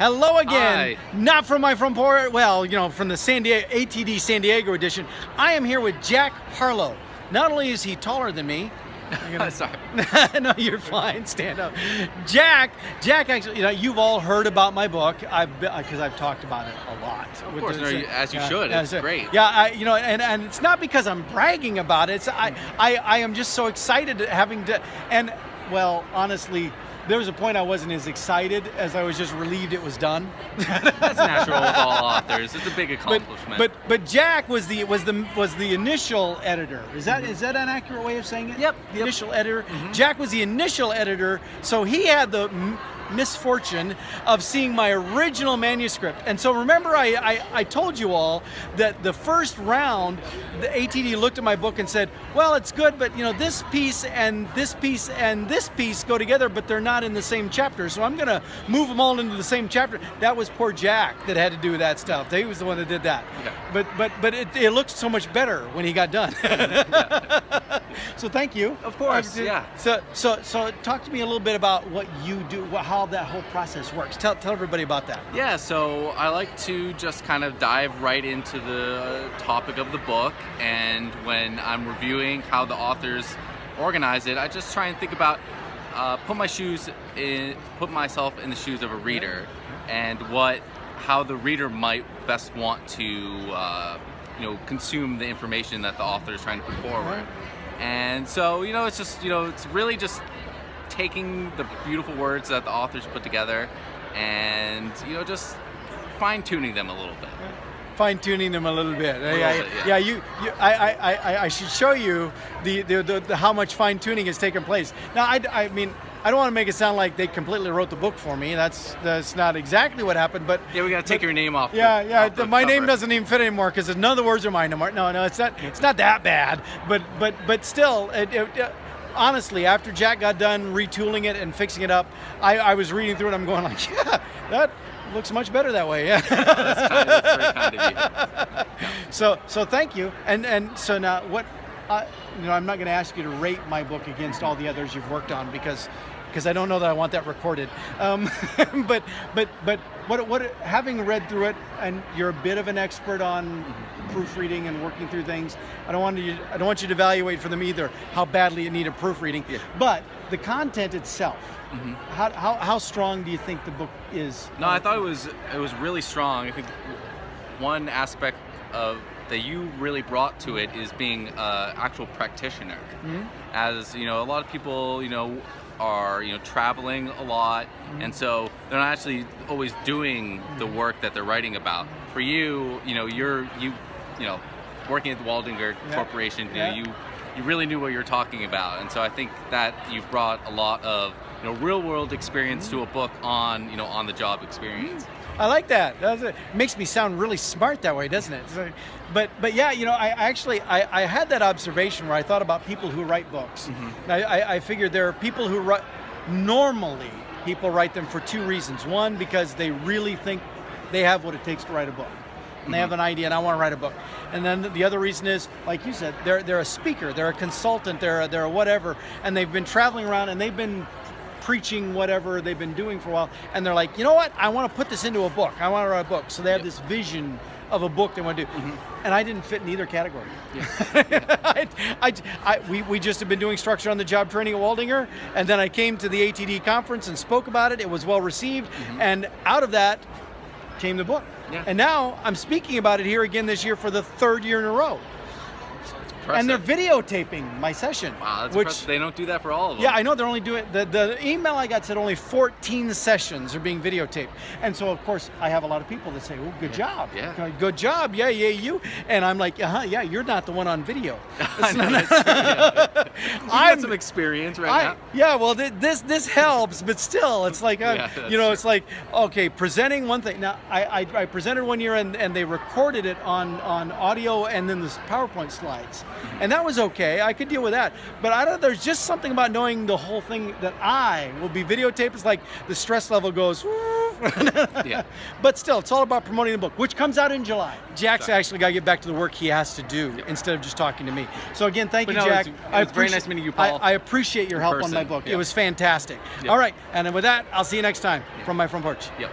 Hello again. Hi. Not from my front porch. Well, from the ATD San Diego edition. I am here with Jack Harlow. Not only is he taller than me. Sorry. No, you're fine. Stand up. Jack actually, you've all heard about my book. Because I've talked about it a lot. Of course, as you should. It's great. Yeah, and it's not because I'm bragging about it. It's I am just so excited having to, and well, honestly, there was a point I wasn't as excited as I was just relieved it was done. That's natural with all authors. It's a big accomplishment. But Jack was the initial editor. Is that an accurate way of saying it? Yep. Initial editor. Mm-hmm. Jack was the initial editor, so he had the misfortune of seeing my original manuscript. And so remember I told you all that the first round, the ATD looked at my book and said, well, it's good, but this piece and this piece and this piece go together, but they're not in the same chapter. So I'm gonna move them all into the same chapter. That was poor Jack that had to do that stuff. He was the one that did that. Okay. But it looked so much better when he got done. So thank you. Of course, yeah. So talk to me a little bit about what you do, how that whole process works. Tell everybody about that. Yeah, so I like to just kind of dive right into the topic of the book, and when I'm reviewing how the authors organize it, I just try and think about, put myself in the shoes of a reader, and how the reader might best want to consume the information that the author is trying to put forward. And so, it's just, it's really just taking the beautiful words that the authors put together and, just fine-tuning them a little bit. Fine-tuning them a little bit. I should show you the how much fine-tuning has taken place. Now, I mean, I don't want to make it sound like they completely wrote the book for me. That's not exactly what happened, but yeah, we got to take your name off. My name doesn't even fit anymore because none of the words are mine anymore. No, it's not that bad. But still, honestly, after Jack got done retooling it and fixing it up, I was reading through it. I'm going like, yeah, that looks much better that way. Yeah. That's very kind of you. Yeah. So thank you. And so now what? I'm not going to ask you to rate my book against all the others you've worked on because I don't know that I want that recorded. But what having read through it, and you're a bit of an expert on proofreading and working through things. I don't want you to evaluate for them either how badly it needed proofreading. Yeah. But the content itself, how strong do you think the book is? No, I thought it was really strong. I think one aspect of that you really brought to it is being an actual practitioner. As a lot of people are traveling a lot, and so they're not actually always doing the work that they're writing about. For you, you're working at the Waldinger Corporation, you really knew what you're talking about, and so I think that you've brought a lot of real world experience to a book on on the job experience. I like that. It makes me sound really smart that way, doesn't it? But yeah, I had that observation where I thought about people who write books. I figured there are people who write, normally people write them for two reasons. One, because they really think they have what it takes to write a book. And they have an idea, and I want to write a book. And then the other reason is, like you said, they're a speaker, they're a consultant, they're a whatever, and they've been traveling around and they've been preaching whatever they've been doing for a while, and they're like, you know what? I want to put this into a book. I want to write a book. So they have this vision of a book they want to do. And I didn't fit in either category. We just have been doing structure on the job training at Waldinger, and then I came to the ATD conference and spoke about it. It was well received, and out of that came the book. Yeah. And now I'm speaking about it here again this year for the third year in a row. And they're videotaping my session. Wow, that's impressive. They don't do that for all of them. Yeah, I know they're only doing, the email I got said only 14 sessions are being videotaped. And so, of course, I have a lot of people that say, oh, good job. Yeah. Good job. Yeah, you. And I'm like, yeah, you're not the one on video. I know, that's true. Yeah. You've got some experience now. Yeah, well, this helps, but still, it's like, it's like, okay, presenting one thing. Now, I presented one year and they recorded it on audio and then the PowerPoint slides. And that was okay. I could deal with that. But there's just something about knowing the whole thing that I will be videotaped. It's like the stress level goes, yeah. But still, it's all about promoting the book, which comes out in July. Jack's actually got to get back to the work he has to do instead of just talking to me. So again, thank you, Jack. It's very nice meeting you, Paul. I appreciate your help on my book. It was fantastic. All right, and with that, I'll see you next time from my front porch. Yep.